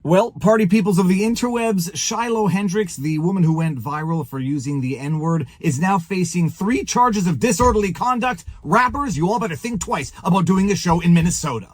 Well, party peoples of the interwebs, Shiloh Hendricks, the woman who went viral for using the N-word, is now facing 3 charges of disorderly conduct. Rappers, you all better think twice about doing a show in Minnesota.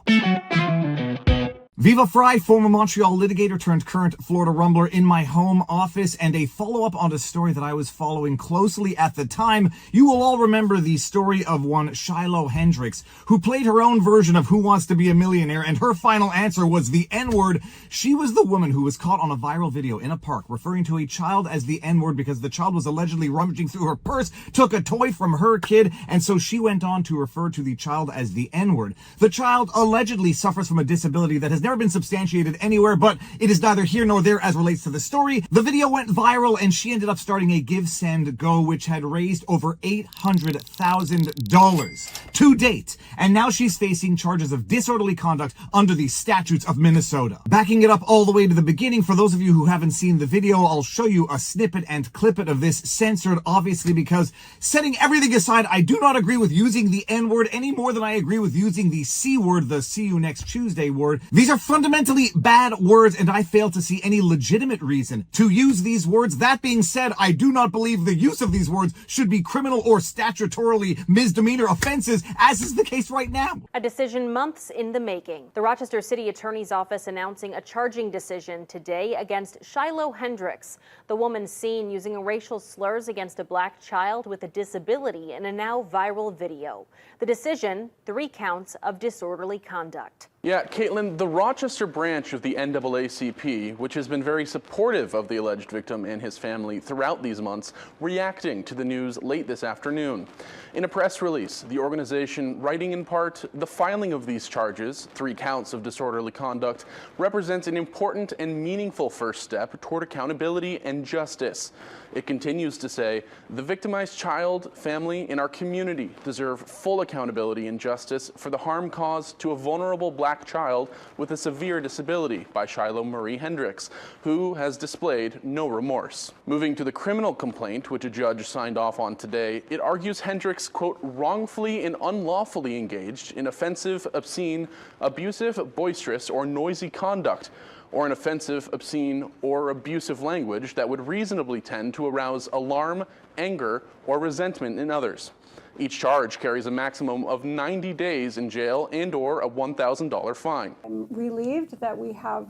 Viva Fry, former Montreal litigator turned current Florida Rumbler, in my home office, and a follow-up on a story that I was following closely at the time. You will all remember the story of one Shiloh Hendricks, who played her own version of Who Wants to Be a Millionaire, and her final answer was the N-word. She was the woman who was caught on a viral video in a park referring to a child as the N-word because the child was allegedly rummaging through her purse, took a toy from her kid, and so she went on to refer to the child as the N-word. The child allegedly suffers from a disability that has never been substantiated anywhere, but it is neither here nor there as relates to the story. The video went viral and she ended up starting a Give, Send, Go, which had raised over $800,000 to date. And now she's facing charges of disorderly conduct under the statutes of Minnesota. Backing it up all the way to the beginning, for those of you who haven't seen the video, I'll show you a snippet and clip it of this, censored obviously, because setting everything aside, I do not agree with using the N-word any more than I agree with using the C word, the see you next Tuesday word. These are fundamentally bad words, and I fail to see any legitimate reason to use these words. That being said, I do not believe the use of these words should be criminal or statutorily misdemeanor offenses, as is the case right now. A decision months in the making. The Rochester City Attorney's Office announcing a charging decision today against Shiloh Hendricks, the woman seen using racial slurs against a black child with a disability in a now viral video. The decision, 3 counts of disorderly conduct. Yeah, Caitlin, the Rochester branch of the NAACP, which has been very supportive of the alleged victim and his family throughout these months, reacting to the news late this afternoon. In a press release, the organization writing in part, the filing of these charges, 3 counts of disorderly conduct, represents an important and meaningful first step toward accountability and justice. It continues to say, the victimized child, family, and our community deserve full accountability and justice for the harm caused to a vulnerable black child with a severe disability by Shiloh Marie Hendricks, who has displayed no remorse. Moving to the criminal complaint, which a judge signed off on today, it argues Hendricks, quote, wrongfully and unlawfully engaged in offensive, obscene, abusive, boisterous, or noisy conduct, or an offensive, obscene, or abusive language that would reasonably tend to arouse alarm, anger, or resentment in others. Each charge carries a maximum of 90 days in jail and/or a $1,000 fine. I'm relieved that we have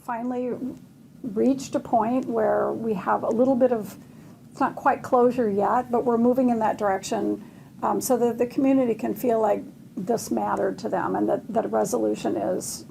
finally reached a point where we have a little bit of, it's not quite closure yet, but we're moving in that direction so that the community can feel like this mattered to them and that a resolution is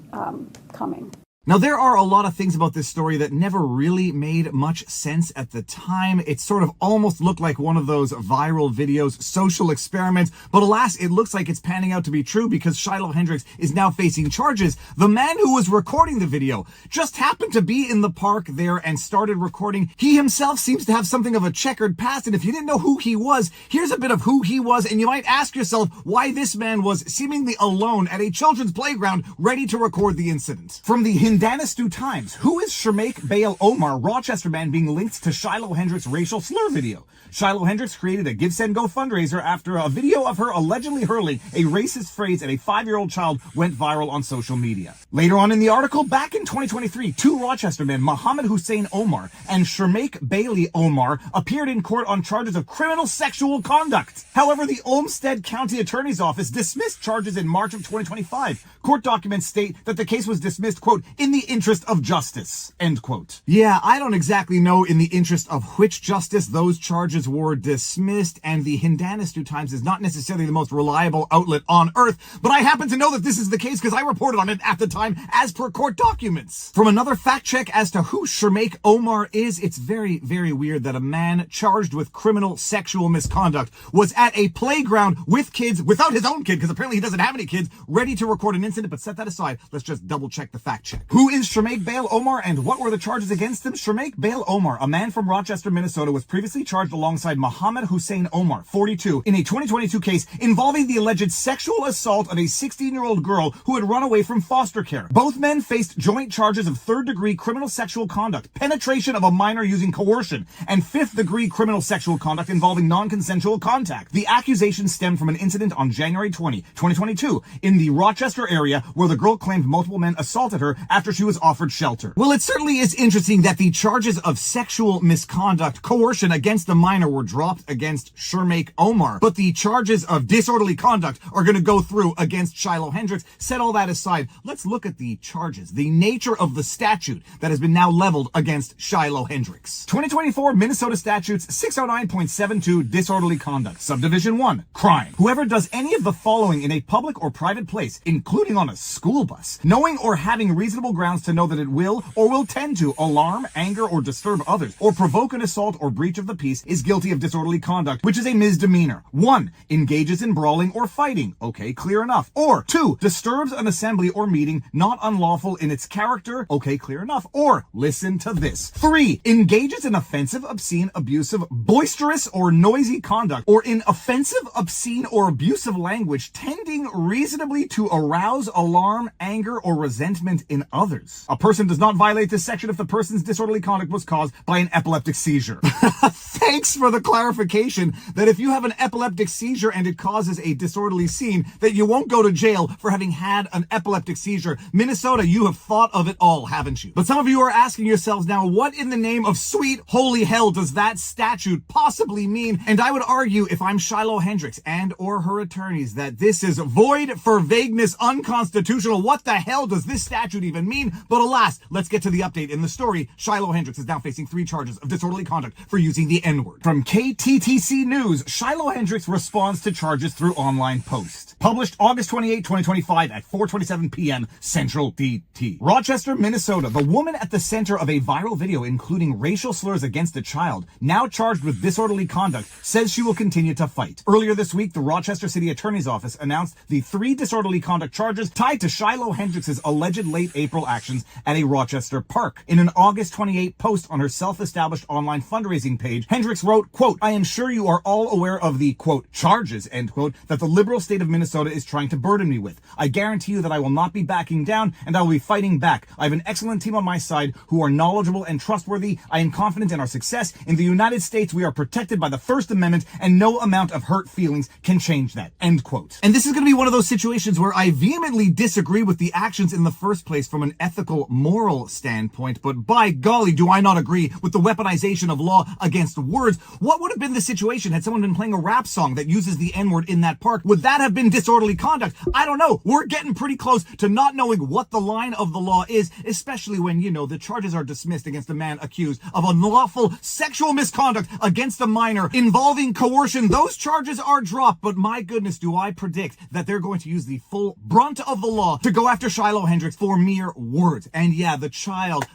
coming. Now, there are a lot of things about this story that never really made much sense at the time. It sort of almost looked like one of those viral videos, social experiments, but alas, it looks like it's panning out to be true because Shiloh Hendricks is now facing charges. The man who was recording the video just happened to be in the park there and started recording. He himself seems to have something of a checkered past, and if you didn't know who he was, here's a bit of who he was, and you might ask yourself why this man was seemingly alone at a children's playground ready to record the incident. From the Hindanistu Times, who is Shirmaik Bale Omar, Rochester man being linked to Shiloh Hendricks' racial slur video? Shiloh Hendricks created a Give, Send, Go fundraiser after a video of her allegedly hurling a racist phrase at a 5-year-old child went viral on social media. Later on in the article, back in 2023, 2 Rochester men, Mohammed Hussein Omar and Shirmaik Bailey Omar, appeared in court on charges of criminal sexual conduct. However, the Olmsted County Attorney's Office dismissed charges in March of 2025. Court documents state that the case was dismissed, quote, in the interest of justice, end quote. Yeah, I don't exactly know in the interest of which justice those charges were dismissed, and the Hindanistu Times is not necessarily the most reliable outlet on earth, but I happen to know that this is the case because I reported on it at the time as per court documents. From another fact check as to who Shirmaik Omar is, it's very, very weird that a man charged with criminal sexual misconduct was at a playground with kids, without his own kid, because apparently he doesn't have any kids, ready to record an incident. But set that aside, let's just double check the fact check. Who is Shirmaik Bale Omar and what were the charges against him? Shirmaik Bale Omar, a man from Rochester, Minnesota, was previously charged alongside Mohammed Hussein Omar, 42, in a 2022 case involving the alleged sexual assault of a 16-year-old girl who had run away from foster care. Both men faced joint charges of 3rd-degree criminal sexual conduct, penetration of a minor using coercion, and 5th-degree criminal sexual conduct involving non-consensual contact. The accusations stemmed from an incident on January 20, 2022 in the Rochester area where the girl claimed multiple men assaulted her after she was offered shelter. Well, it certainly is interesting that the charges of sexual misconduct, coercion against the minor were dropped against Shermaike Omar, but the charges of disorderly conduct are going to go through against Shiloh Hendricks. Set all that aside, let's look at the charges, the nature of the statute that has been now leveled against Shiloh Hendricks. 2024 Minnesota Statutes 609.72 Disorderly Conduct. Subdivision 1, crime. Whoever does any of the following in a public or private place, including on a school bus, knowing or having reasonable grounds to know that it will or will tend to alarm, anger, or disturb others, or provoke an assault or breach of the peace, is guilty of disorderly conduct, which is a misdemeanor. 1, engages in brawling or fighting. Okay, clear enough. Or 2, disturbs an assembly or meeting not unlawful in its character. Okay, clear enough. Or, listen to this. 3, engages in offensive, obscene, abusive, boisterous, or noisy conduct, or in offensive, obscene, or abusive language tending reasonably to arouse, alarm, anger, or resentment in others. A person does not violate this section if the person's disorderly conduct was caused by an epileptic seizure. Thanks for the clarification that if you have an epileptic seizure and it causes a disorderly scene, that you won't go to jail for having had an epileptic seizure. Minnesota, you have thought of it all, haven't you? But some of you are asking yourselves now, what in the name of sweet holy hell does that statute possibly mean? And I would argue, if I'm Shiloh Hendricks and or her attorneys, that this is void for vagueness, unconstitutional. What the hell does this statute even mean? But alas, let's get to the update in the story. Shiloh Hendricks is now facing 3 charges of disorderly conduct for using the N-word. From KTTC News, Shiloh Hendricks responds to charges through online post. Published August 28, 2025 at 4:27 p.m. Central DT. Rochester, Minnesota. The woman at the center of a viral video including racial slurs against a child, now charged with disorderly conduct, says she will continue to fight. Earlier this week, the Rochester City Attorney's Office announced the 3 disorderly conduct charges tied to Shiloh Hendricks' alleged late April actions at a Rochester park. In an August 28 post on her self-established online fundraising page, Hendricks wrote, quote, "I am sure you are all aware of the, quote, charges, end quote, that the liberal state of Minnesota is trying to burden me with. I guarantee you that I will not be backing down and I will be fighting back. I have an excellent team on my side who are knowledgeable and trustworthy. I am confident in our success. In the United States, we are protected by the First Amendment and no amount of hurt feelings can change that," end quote. And this is going to be one of those situations where I vehemently disagree with the actions in the first place from an ethical, moral standpoint, but by golly, do I not agree with the weaponization of law against words. What would have been the situation had someone been playing a rap song that uses the N-word in that park? Would that have been disorderly conduct? I don't know. We're getting pretty close to not knowing what the line of the law is, especially when, you know, the charges are dismissed against a man accused of unlawful sexual misconduct against a minor involving coercion. Those charges are dropped, but my goodness, do I predict that they're going to use the full brunt of the law to go after Shiloh Hendricks for mere words. And yeah, the child,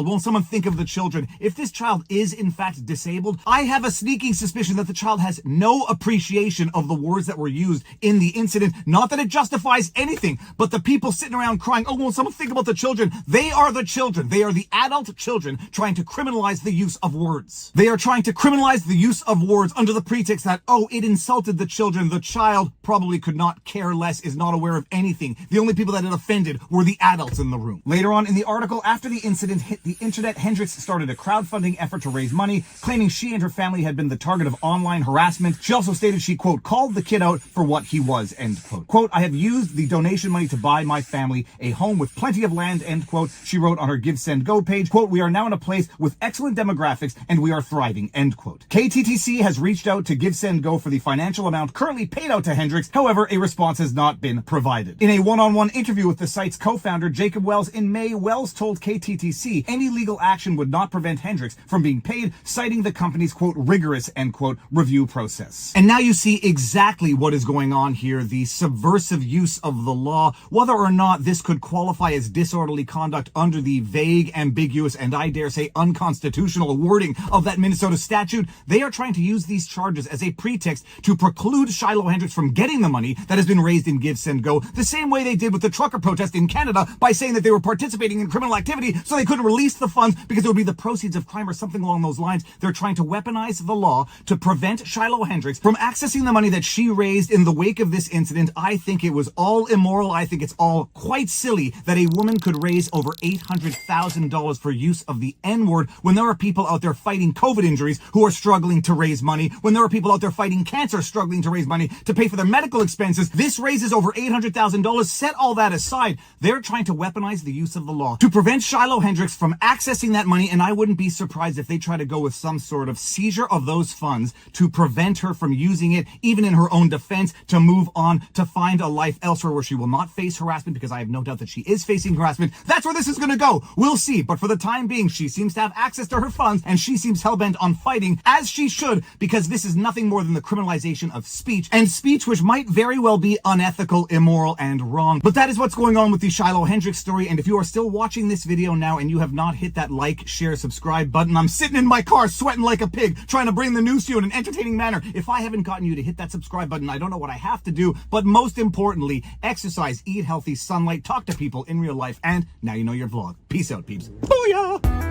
won't someone think of the children? If this child is in fact disabled, I have a sneaking suspicion that the child has no appreciation of the words that were used in the incident. Not that it justifies anything, but the people sitting around crying, oh, won't someone think about the children? They are the children. They are the adult children trying to criminalize the use of words. They are trying to criminalize the use of words under the pretext that, oh, it insulted the children. The child probably could not care less, is not aware of anything. The only people that it offended were the adults in the room. Later on in the article, after the incident hit the internet, Hendricks started a crowdfunding effort to raise money, claiming she and her family had been the target of online harassment. She also stated she, quote, called the kid out for what he was, end quote. Quote, I have used the donation money to buy my family a home with plenty of land, end quote. She wrote on her Give, Send, Go page, quote, we are now in a place with excellent demographics and we are thriving, end quote. KTTC has reached out to Give, Send, Go for the financial amount currently paid out to Hendricks. However, a response has not been provided. In a one-on-one interview with the site's co-founder, Jacob Wells, in May, Wells told KTTC any legal action would not prevent Hendricks from being paid, citing the company's, quote, rigorous, end quote, review process. And now you see exactly what is going on here, the subversive use of the law. Whether or not this could qualify as disorderly conduct under the vague, ambiguous, and I dare say unconstitutional wording of that Minnesota statute, they are trying to use these charges as a pretext to preclude Shiloh Hendricks from getting the money that has been raised in Give, Send, Go, the same way they did with the trucker protest in Canada by saying that they were participating in criminal activity so they couldn't release the funds because it would be the proceeds of crime or something along those lines. They're trying to weaponize the law to prevent Shiloh Hendricks from accessing the money that she raised in the wake of this incident. I think it was all immoral. I think it's all quite silly that a woman could raise over $800,000 for use of the N-word when there are people out there fighting COVID injuries who are struggling to raise money, when there are people out there fighting cancer struggling to raise money to pay for their medical expenses. This raises over $800,000. Set all that aside. They're trying to weaponize weaponize the use of the law to prevent Shiloh Hendricks from accessing that money, and I wouldn't be surprised if they try to go with some sort of seizure of those funds to prevent her from using it, even in her own defense, to move on, to find a life elsewhere where she will not face harassment, because I have no doubt that she is facing harassment. That's where this is going to go. We'll see. But for the time being, she seems to have access to her funds, and she seems hell-bent on fighting, as she should, because this is nothing more than the criminalization of speech, and speech which might very well be unethical, immoral, and wrong. But that is what's going on with the Shiloh Hendricks story, and if you are still watching this video now and you have not hit that like, share, subscribe button, I'm sitting in my car sweating like a pig, trying to bring the news to you in an entertaining manner. If I haven't gotten you to hit that subscribe button, I don't know what I have to do, but most importantly, exercise, eat healthy, sunlight, talk to people in real life, and now you know your vlog. Peace out, peeps. Booyah!